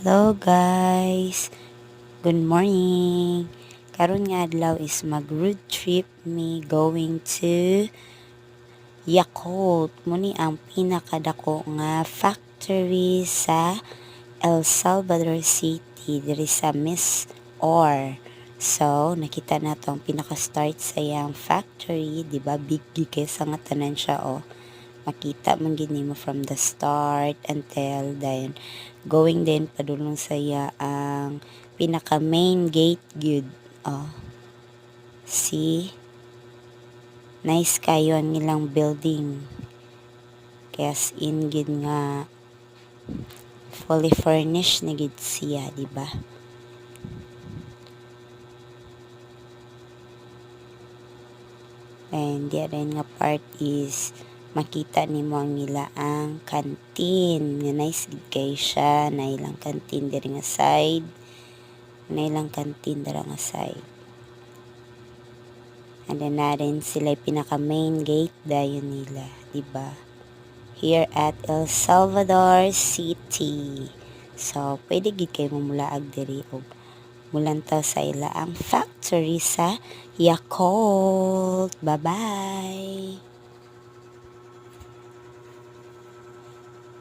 Hello guys, good morning. Karon nga adlaw is mag-road trip me going to Yakult. Muni ang pinakadako nga factory sa El Salvador City diri sa Miss Or. So, nakita na to ang pinaka-start sa yang factory, di ba? Big gig sa nga tanan siya makita man gid nimo from the start until then going din padulong saya ang pinaka main gate gyud. See, nice kayo ang ilang building, kaya as in gid nga fully furnished na gid siya, di ba? And the other nga part is makita nimo ang nila ang canteen nga nice gid kay siya, na ilang canteen diri nga side, na ilang canteen dira nga side. And then na rin sila pinaka main gate dayon nila, di ba? Here at El Salvador City. So pwede gid kay mamulaag diri og mulantaw sa ila ang factory sa Yakult. Bye-bye!